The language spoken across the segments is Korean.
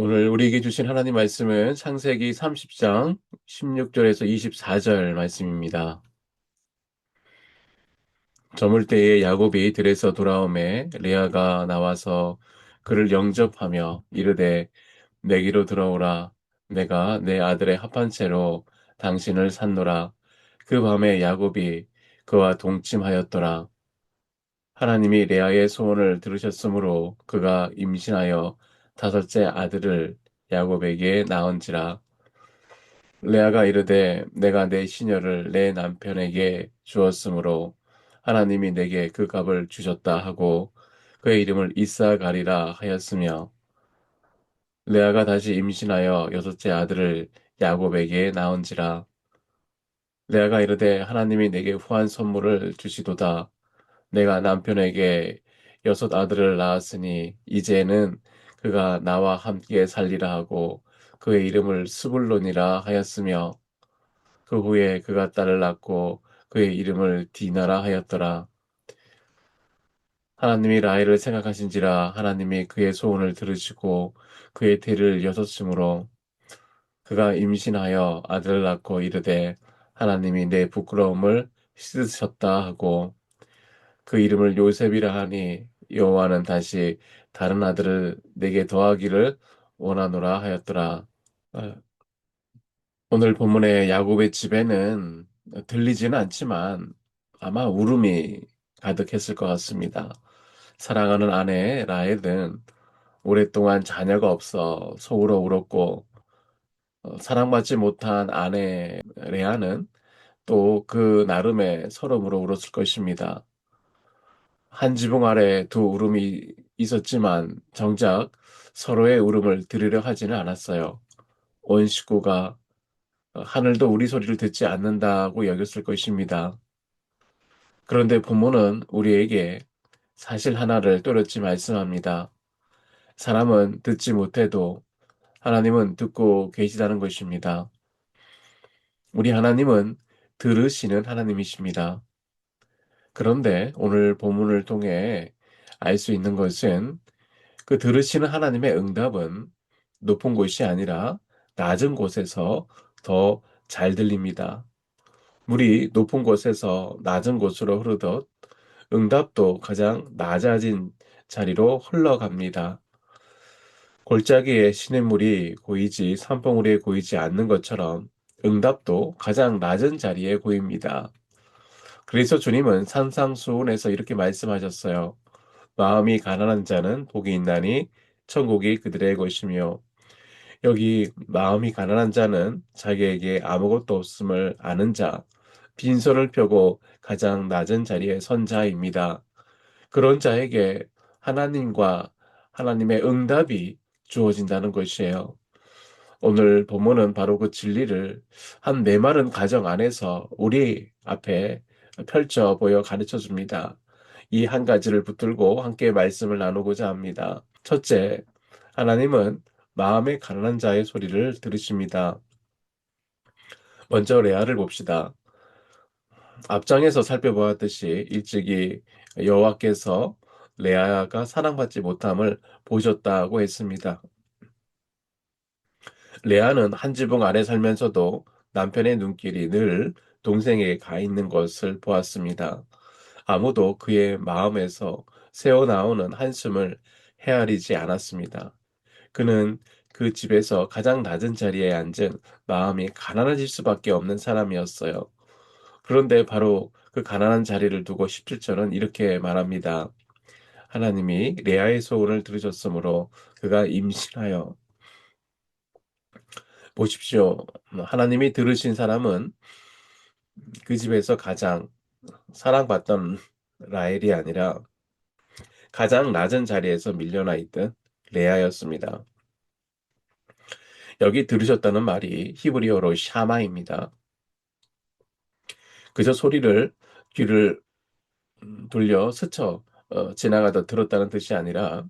오늘 우리에게 주신 하나님 말씀은 창세기 30장 16절에서 24절 말씀입니다. 저물 때에 야곱이 들에서 돌아오매 레아가 나와서 그를 영접하며 이르되 내게로 들어오라. 내가 내 아들의 합한 채로 당신을 산노라. 그 밤에 야곱이 그와 동침하였더라. 하나님이 레아의 소원을 들으셨으므로 그가 임신하여 다섯째 아들을 야곱에게 낳은지라. 레아가 이르되 내가 내 시녀를 내 남편에게 주었으므로 하나님이 내게 그 값을 주셨다 하고 그의 이름을 이스라엘이라 하였으며, 레아가 다시 임신하여 여섯째 아들을 야곱에게 낳은지라. 레아가 이르되 하나님이 내게 후한 선물을 주시도다. 내가 남편에게 여섯 아들을 낳았으니 이제는 그가 나와 함께 살리라 하고 그의 이름을 스불론이라 하였으며, 그 후에 그가 딸을 낳고 그의 이름을 디나라 하였더라. 하나님이 라헬을 생각하신지라 하나님이 그의 소원을 들으시고 그의 태를 여섯으로 그가 임신하여 아들을 낳고 이르되 하나님이 내 부끄러움을 씻으셨다 하고 그 이름을 요셉이라 하니 여호와는 다시 다른 아들을 내게 더하기를 원하노라 하였더라. 아, 오늘 본문의 야곱의 집에는 들리지는 않지만 아마 울음이 가득했을 것 같습니다. 사랑하는 아내 라헬은 오랫동안 자녀가 없어 속으로 울었고, 사랑받지 못한 아내 레아는 또 그 나름의 서러움으로 울었을 것입니다. 한 지붕 아래 두 울음이 있었지만 정작 서로의 울음을 들으려 하지는 않았어요. 온 식구가 하늘도 우리 소리를 듣지 않는다고 여겼을 것입니다. 그런데 부모는 우리에게 사실 하나를 또렷이 말씀합니다. 사람은 듣지 못해도 하나님은 듣고 계시다는 것입니다. 우리 하나님은 들으시는 하나님이십니다. 그런데 오늘 본문을 통해 알 수 있는 것은 그 들으시는 하나님의 응답은 높은 곳이 아니라 낮은 곳에서 더 잘 들립니다. 물이 높은 곳에서 낮은 곳으로 흐르듯 응답도 가장 낮아진 자리로 흘러갑니다. 골짜기에 시냇물이 고이지 산봉우리에 고이지 않는 것처럼 응답도 가장 낮은 자리에 고입니다. 그래서 주님은 산상수훈에서 이렇게 말씀하셨어요. 마음이 가난한 자는 복이 있나니 천국이 그들의 것이며, 여기 마음이 가난한 자는 자기에게 아무것도 없음을 아는 자, 빈손을 펴고 가장 낮은 자리에 선 자입니다. 그런 자에게 하나님과 하나님의 응답이 주어진다는 것이에요. 오늘 본문은 바로 그 진리를 한 메마른 가정 안에서 우리 앞에 펼쳐 보여 가르쳐 줍니다. 이 한 가지를 붙들고 함께 말씀을 나누고자 합니다. 첫째, 하나님은 마음의 가난한 자의 소리를 들으십니다. 먼저 레아를 봅시다. 앞장에서 살펴보았듯이 일찍이 여호와께서 레아가 사랑받지 못함을 보셨다고 했습니다. 레아는 한 지붕 아래 살면서도 남편의 눈길이 늘 동생에게 가 있는 것을 보았습니다. 아무도 그의 마음에서 새어나오는 한숨을 헤아리지 않았습니다. 그는 그 집에서 가장 낮은 자리에 앉은 마음이 가난해질 수밖에 없는 사람이었어요. 그런데 바로 그 가난한 자리를 두고 17절은 이렇게 말합니다. 하나님이 레아의 소원을 들으셨으므로 그가 임신하여. 보십시오. 하나님이 들으신 사람은 그 집에서 가장 사랑받던 라헬이 아니라 가장 낮은 자리에서 밀려나 있던 레아였습니다. 여기 들으셨다는 말이 히브리어로 샤마입니다. 그저 소리를 귀를 돌려 스쳐 지나가다 들었다는 뜻이 아니라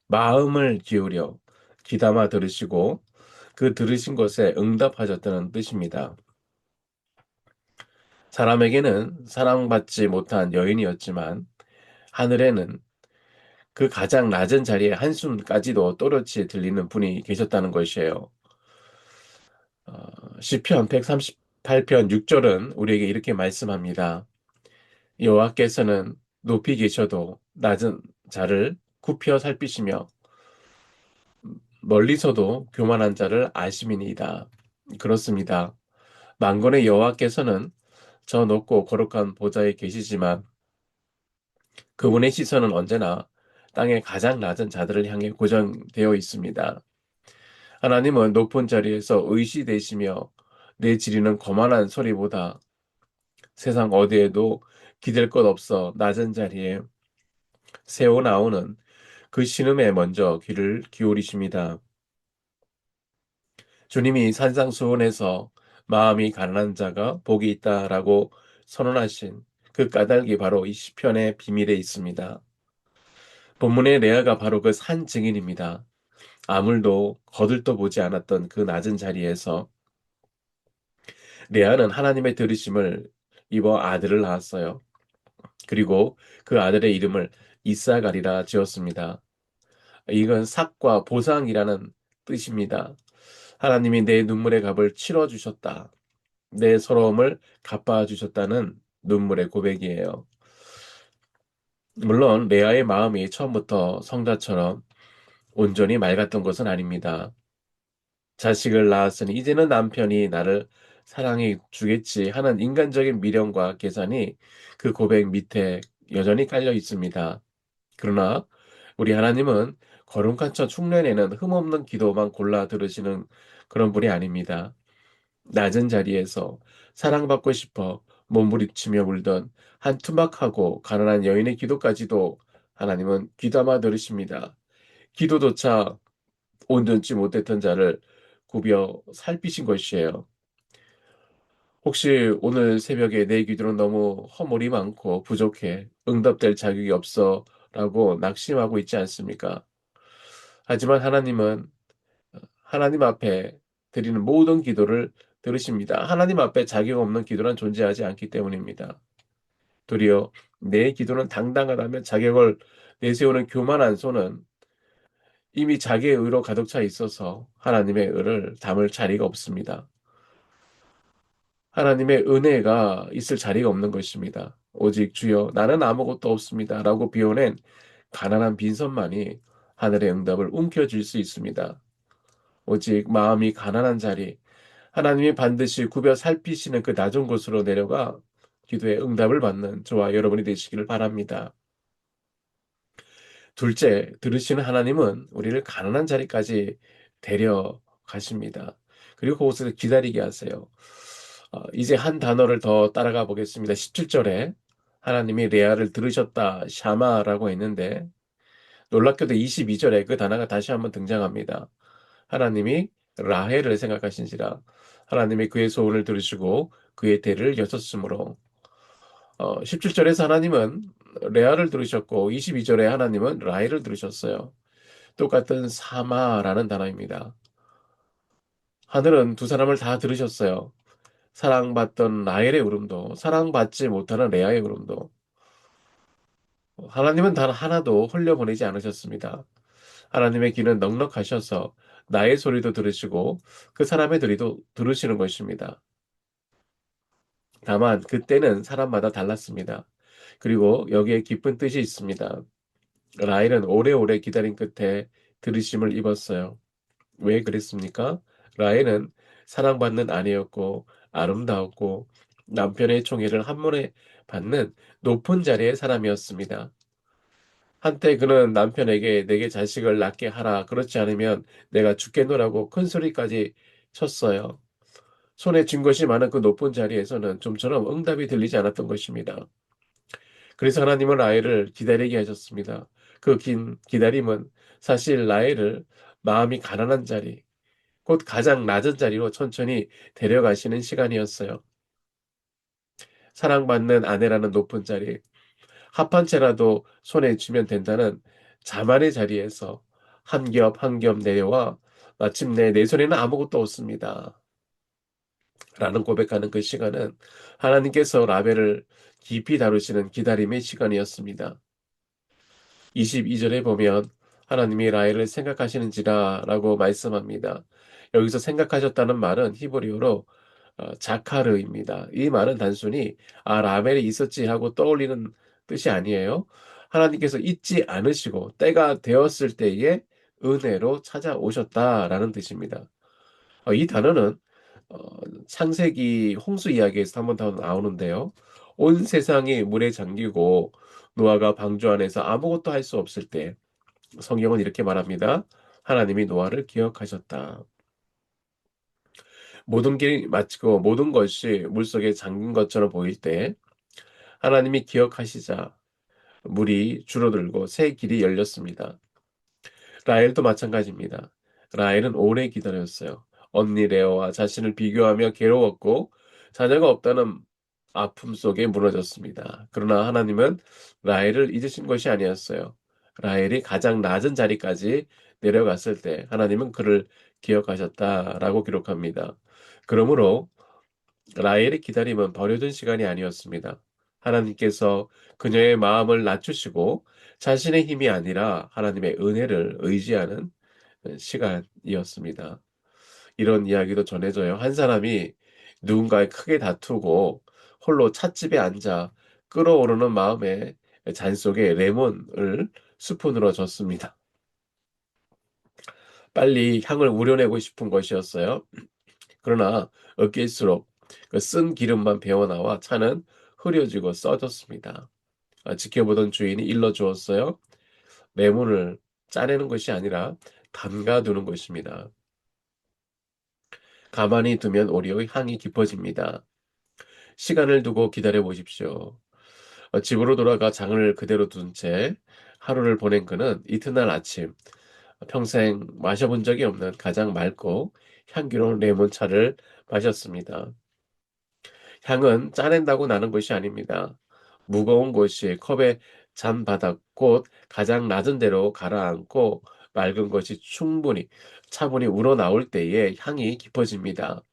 마음을 기울여 귀담아 들으시고 그 들으신 것에 응답하셨다는 뜻입니다. 사람에게는 사랑받지 못한 여인이었지만 하늘에는 그 가장 낮은 자리에 한숨까지도 또렷이 들리는 분이 계셨다는 것이에요. 시편 138편 6절은 우리에게 이렇게 말씀합니다. 여호와께서는 높이 계셔도 낮은 자를 굽혀 살피시며 멀리서도 교만한 자를 아심이니이다. 그렇습니다. 만군의 여호와께서는 저 높고 거룩한 보좌에 계시지만 그분의 시선은 언제나 땅의 가장 낮은 자들을 향해 고정되어 있습니다. 하나님은 높은 자리에서 의시되시며 내지르는 거만한 소리보다 세상 어디에도 기댈 것 없어 낮은 자리에 새어 나오는 그 신음에 먼저 귀를 기울이십니다. 주님이 산상수훈에서 마음이 가난한 자가 복이 있다라고 선언하신 그 까닭이 바로 이 시편의 비밀에 있습니다. 본문의 레아가 바로 그 산 증인입니다. 아물도 거들떠 보지 않았던 그 낮은 자리에서 레아는 하나님의 들으심을 입어 아들을 낳았어요. 그리고 그 아들의 이름을 이사가리라 지었습니다. 이건 삭과 보상이라는 뜻입니다. 하나님이 내 눈물의 값을 치러주셨다. 내 서러움을 갚아주셨다는 눈물의 고백이에요. 물론 레아의 마음이 처음부터 성자처럼 온전히 맑았던 것은 아닙니다. 자식을 낳았으니 이제는 남편이 나를 사랑해 주겠지 하는 인간적인 미련과 계산이 그 고백 밑에 여전히 깔려 있습니다. 그러나 우리 하나님은 거룩한 첫 흉내내는 흠없는 기도만 골라 들으시는 그런 분이 아닙니다. 낮은 자리에서 사랑받고 싶어 몸부림치며 울던 한 투박하고 가난한 여인의 기도까지도 하나님은 귀담아 들으십니다. 기도조차 온전치 못했던 자를 굽여 살피신 것이에요. 혹시 오늘 새벽에 내 기도는 너무 허물이 많고 부족해 응답될 자격이 없어 라고 낙심하고 있지 않습니까? 하지만 하나님은 하나님 앞에 드리는 모든 기도를 들으십니다. 하나님 앞에 자격 없는 기도는 존재하지 않기 때문입니다. 도리어 내 기도는 당당하다면 자격을 내세우는 교만한 손은 이미 자기의 의로 가득 차 있어서 하나님의 의를 담을 자리가 없습니다. 하나님의 은혜가 있을 자리가 없는 것입니다. 오직 주여 나는 아무것도 없습니다. 라고 비워낸 가난한 빈손만이 하늘의 응답을 움켜쥘 수 있습니다. 오직 마음이 가난한 자리, 하나님이 반드시 굽여 살피시는 그 낮은 곳으로 내려가 기도의 응답을 받는 저와 여러분이 되시기를 바랍니다. 둘째, 들으시는 하나님은 우리를 가난한 자리까지 데려가십니다. 그리고 그곳에서 기다리게 하세요. 이제 한 단어를 더 따라가 보겠습니다. 17절에 하나님이 레아를 들으셨다, 샤마라고 했는데 놀랍게도 22절에 그 단어가 다시 한번 등장합니다. 하나님이 라헬을 생각하신지라 하나님이 그의 소원을 들으시고 그의 대를 여셨으므로 17절에서 하나님은 레아를 들으셨고 22절에 하나님은 라헬을 들으셨어요. 똑같은 사마라는 단어입니다. 하늘은 두 사람을 다 들으셨어요. 사랑받던 라헬의 울음도 사랑받지 못하는 레아의 울음도 하나님은 단 하나도 흘려보내지 않으셨습니다. 하나님의 귀는 넉넉하셔서 나의 소리도 들으시고 그 사람의 소리도 들으시는 것입니다. 다만 그때는 사람마다 달랐습니다. 그리고 여기에 깊은 뜻이 있습니다. 라헬은 오래오래 기다린 끝에 들으심을 입었어요. 왜 그랬습니까? 라헬은 사랑받는 아내였고 아름다웠고 남편의 총애를 한 번에 받는 높은 자리의 사람이었습니다. 한때 그는 남편에게 내게 자식을 낳게 하라. 그렇지 않으면 내가 죽겠노라고 큰 소리까지 쳤어요. 손에 쥔 것이 많은 그 높은 자리에서는 좀처럼 응답이 들리지 않았던 것입니다. 그래서 하나님은 라헬을 기다리게 하셨습니다. 그 긴 기다림은 사실 라헬을 마음이 가난한 자리, 곧 가장 낮은 자리로 천천히 데려가시는 시간이었어요. 사랑받는 아내라는 높은 자리, 합한 채라도 손에 쥐면 된다는 자만의 자리에서 한 겹 한 겹 내려와 마침내 내 손에는 아무것도 없습니다. 라는 고백하는 그 시간은 하나님께서 라벨을 깊이 다루시는 기다림의 시간이었습니다. 22절에 보면 하나님이 라헬을 생각하시는지라 라고 말씀합니다. 여기서 생각하셨다는 말은 히브리어로 자카르입니다. 이 말은 단순히 라멜이 있었지 하고 떠올리는 뜻이 아니에요. 하나님께서 잊지 않으시고 때가 되었을 때에 은혜로 찾아오셨다라는 뜻입니다. 이 단어는 어, 창세기 홍수 이야기에서 한 번 더 나오는데요. 온 세상이 물에 잠기고 노아가 방주 안에서 아무것도 할 수 없을 때 성경은 이렇게 말합니다. 하나님이 노아를 기억하셨다. 모든 길이 마치고 모든 것이 물속에 잠긴 것처럼 보일 때 하나님이 기억하시자 물이 줄어들고 새 길이 열렸습니다. 라헬도 마찬가지입니다. 라헬은 오래 기다렸어요. 언니 레오와 자신을 비교하며 괴로웠고 자녀가 없다는 아픔 속에 무너졌습니다. 그러나 하나님은 라헬을 잊으신 것이 아니었어요. 라헬이 가장 낮은 자리까지 내려갔을 때 하나님은 그를 기억하셨다라고 기록합니다. 그러므로 라헬의 기다림은 버려둔 시간이 아니었습니다. 하나님께서 그녀의 마음을 낮추시고 자신의 힘이 아니라 하나님의 은혜를 의지하는 시간이었습니다. 이런 이야기도 전해져요. 한 사람이 누군가에 크게 다투고 홀로 찻집에 앉아 끓어오르는 마음에 잔 속에 레몬을 스푼으로 줬습니다. 빨리 향을 우려내고 싶은 것이었어요. 그러나 으깰수록 그 쓴 기름만 배어나와 차는 흐려지고 써졌습니다. 지켜보던 주인이 일러주었어요. 레몬을 짜내는 것이 아니라 담가두는 것입니다. 가만히 두면 오히려 향이 깊어집니다. 시간을 두고 기다려 보십시오. 집으로 돌아가 장을 그대로 둔 채 하루를 보낸 그는 이튿날 아침 평생 마셔본 적이 없는 가장 맑고 향기로운 레몬차를 마셨습니다. 향은 짜낸다고 나는 것이 아닙니다. 무거운 것이 컵에 잔 바닥 곧 가장 낮은 데로 가라앉고 맑은 것이 충분히 차분히 우러나올 때에 향이 깊어집니다.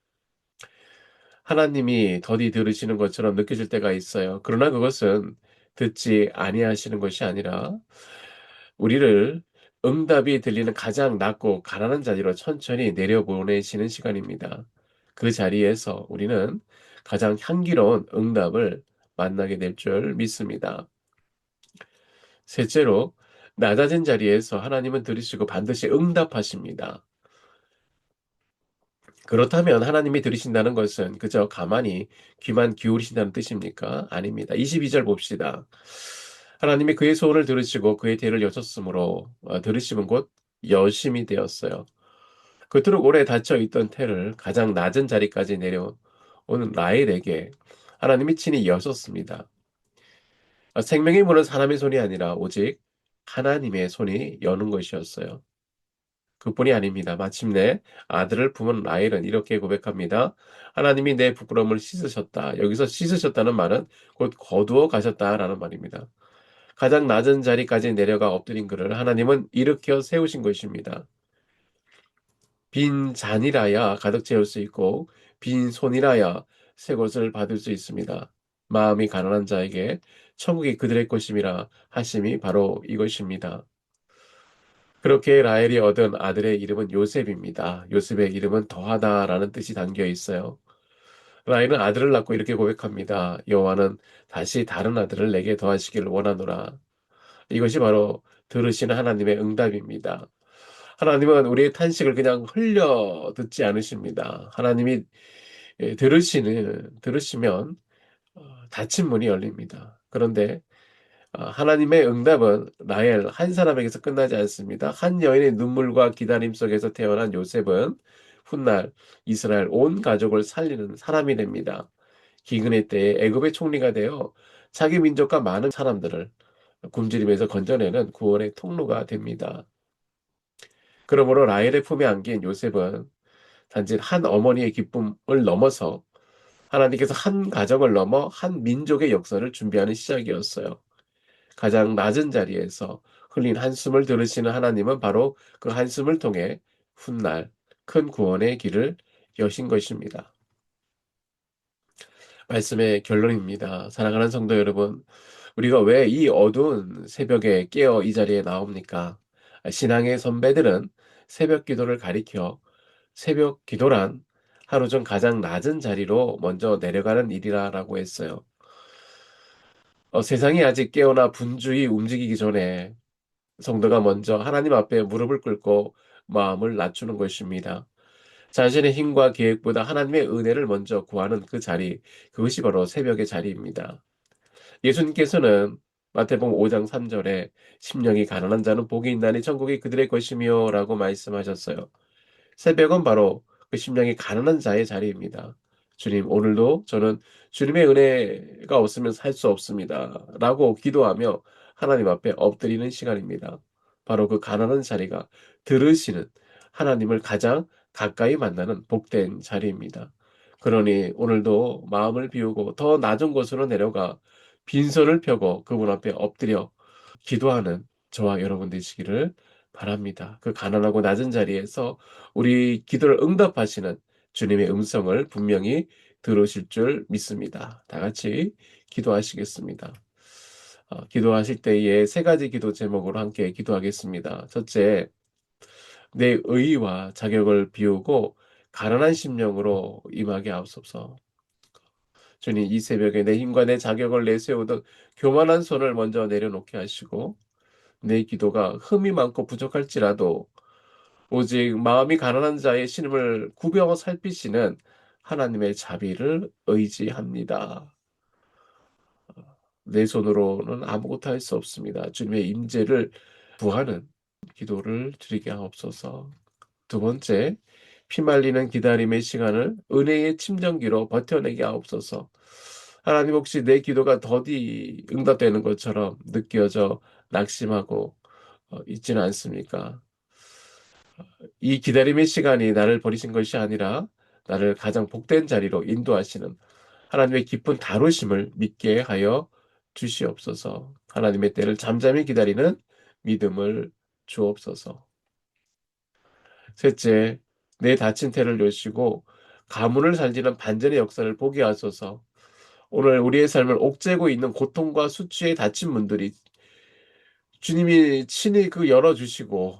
하나님이 더디 들으시는 것처럼 느껴질 때가 있어요. 그러나 그것은 듣지 아니하시는 것이 아니라 우리를 응답이 들리는 가장 낮고 가난한 자리로 천천히 내려보내시는 시간입니다. 그 자리에서 우리는 가장 향기로운 응답을 만나게 될 줄 믿습니다. 셋째로, 낮아진 자리에서 하나님은 들으시고 반드시 응답하십니다. 그렇다면 하나님이 들으신다는 것은 그저 가만히 귀만 기울이신다는 뜻입니까? 아닙니다. 22절 봅시다. 하나님이 그의 소원을 들으시고 그의 대를 여셨으므로 들으심은 곧 여심이 되었어요. 그토록 오래 닫혀 있던 태를 가장 낮은 자리까지 내려오는 라헬에게 하나님이 친히 여셨습니다. 생명의 문은 사람의 손이 아니라 오직 하나님의 손이 여는 것이었어요. 그뿐이 아닙니다. 마침내 아들을 품은 라헬은 이렇게 고백합니다. 하나님이 내 부끄러움을 씻으셨다. 여기서 씻으셨다는 말은 곧 거두어 가셨다라는 말입니다. 가장 낮은 자리까지 내려가 엎드린 그를 하나님은 일으켜 세우신 것입니다. 빈 잔이라야 가득 채울 수 있고 빈 손이라야 새 것을 받을 수 있습니다. 마음이 가난한 자에게 천국이 그들의 것임이라 하심이 바로 이것입니다. 그렇게 라헬이 얻은 아들의 이름은 요셉입니다. 요셉의 이름은 더하다라는 뜻이 담겨 있어요. 라헬은 아들을 낳고 이렇게 고백합니다. 여호와는 다시 다른 아들을 내게 더하시기를 원하노라. 이것이 바로 들으시는 하나님의 응답입니다. 하나님은 우리의 탄식을 그냥 흘려 듣지 않으십니다. 하나님이 들으시면 닫힌 문이 열립니다. 그런데 하나님의 응답은 라헬 한 사람에게서 끝나지 않습니다. 한 여인의 눈물과 기다림 속에서 태어난 요셉은 훗날 이스라엘 온 가족을 살리는 사람이 됩니다. 기근의 때에 애굽의 총리가 되어 자기 민족과 많은 사람들을 굶주림에서 건져내는 구원의 통로가 됩니다. 그러므로 라헬의 품에 안긴 요셉은 단지 한 어머니의 기쁨을 넘어서 하나님께서 한 가정을 넘어 한 민족의 역사를 준비하는 시작이었어요. 가장 낮은 자리에서 흘린 한숨을 들으시는 하나님은 바로 그 한숨을 통해 훗날 큰 구원의 길을 여신 것입니다. 말씀의 결론입니다. 사랑하는 성도 여러분, 우리가 왜 이 어두운 새벽에 깨어 이 자리에 나옵니까? 신앙의 선배들은 새벽 기도를 가리켜 새벽 기도란 하루 중 가장 낮은 자리로 먼저 내려가는 일이라고 했어요. 세상이 아직 깨어나 분주히 움직이기 전에 성도가 먼저 하나님 앞에 무릎을 꿇고 마음을 낮추는 것입니다. 자신의 힘과 계획보다 하나님의 은혜를 먼저 구하는 그 자리, 그것이 바로 새벽의 자리입니다. 예수님께서는 마태복음 5장 3절에 심령이 가난한 자는 복이 있나니 천국이 그들의 것이며 라고 말씀하셨어요. 새벽은 바로 그 심령이 가난한 자의 자리입니다. 주님, 오늘도 저는 주님의 은혜가 없으면 살 수 없습니다. 라고 기도하며 하나님 앞에 엎드리는 시간입니다. 바로 그 가난한 자리가 들으시는 하나님을 가장 가까이 만나는 복된 자리입니다. 그러니 오늘도 마음을 비우고 더 낮은 곳으로 내려가 빈손을 펴고 그분 앞에 엎드려 기도하는 저와 여러분 되시기를 바랍니다. 그 가난하고 낮은 자리에서 우리 기도를 응답하시는 주님의 음성을 분명히 들으실 줄 믿습니다. 다 같이 기도하시겠습니다. 기도하실 때에 세 가지 기도 제목으로 함께 기도하겠습니다. 첫째, 내 의의와 자격을 비우고 가난한 심령으로 임하게 하옵소서. 주님, 이 새벽에 내 힘과 내 자격을 내세우던 교만한 손을 먼저 내려놓게 하시고 내 기도가 흠이 많고 부족할지라도 오직 마음이 가난한 자의 신음을 구별하고 살피시는 하나님의 자비를 의지합니다. 내 손으로는 아무것도 할 수 없습니다. 주님의 임재를 구하는 기도를 드리게 하옵소서. 두 번째, 피말리는 기다림의 시간을 은혜의 침정기로 버텨내게 하옵소서. 하나님, 혹시 내 기도가 더디 응답되는 것처럼 느껴져 낙심하고 있지는 않습니까? 이 기다림의 시간이 나를 버리신 것이 아니라 나를 가장 복된 자리로 인도하시는 하나님의 깊은 다루심을 믿게 하여 주시옵소서. 하나님의 때를 잠잠히 기다리는 믿음을 주옵소서. 셋째, 내 다친 태를 여시고 가문을 살리는 반전의 역사를 보게 하소서. 오늘 우리의 삶을 옥죄고 있는 고통과 수치에 다친 분들이 주님이 친히 그 열어주시고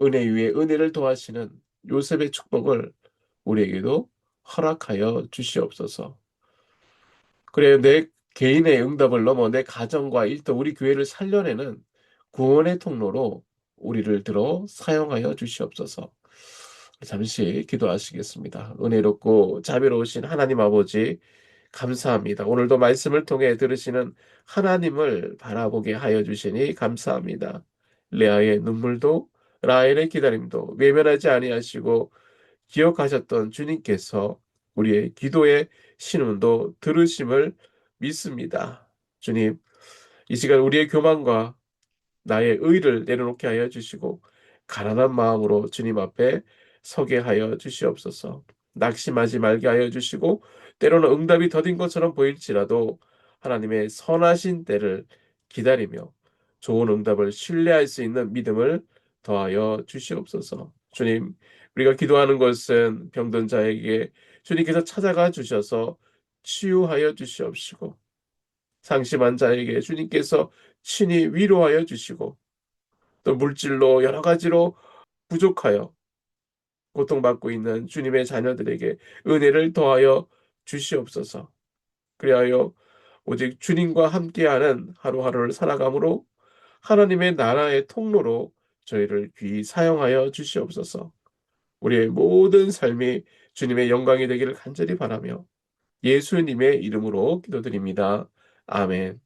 은혜 위에 은혜를 더하시는 요셉의 축복을 우리에게도 허락하여 주시옵소서. 그래요. 내 개인의 응답을 넘어 내 가정과 일터 우리 교회를 살려내는 구원의 통로로 우리를 들어 사용하여 주시옵소서. 잠시 기도하시겠습니다. 은혜롭고 자비로우신 하나님 아버지, 감사합니다. 오늘도 말씀을 통해 들으시는 하나님을 바라보게 하여 주시니 감사합니다. 레아의 눈물도 라헬의 기다림도 외면하지 아니하시고 기억하셨던 주님께서 우리의 기도의 신음도 들으심을 믿습니다. 주님, 이 시간 우리의 교만과 나의 의를 내려놓게 하여 주시고 가난한 마음으로 주님 앞에 서게 하여 주시옵소서. 낙심하지 말게 하여 주시고 때로는 응답이 더딘 것처럼 보일지라도 하나님의 선하신 때를 기다리며 좋은 응답을 신뢰할 수 있는 믿음을 더하여 주시옵소서. 주님, 우리가 기도하는 것은 병든 자에게 주님께서 찾아가 주셔서 치유하여 주시옵시고 상심한 자에게 주님께서 친히 위로하여 주시고 또 물질로 여러 가지로 부족하여 고통받고 있는 주님의 자녀들에게 은혜를 더하여 주시옵소서. 그리하여 오직 주님과 함께하는 하루하루를 살아감으로 하나님의 나라의 통로로 저희를 귀히 사용하여 주시옵소서. 우리의 모든 삶이 주님의 영광이 되기를 간절히 바라며 예수님의 이름으로 기도드립니다. 아멘.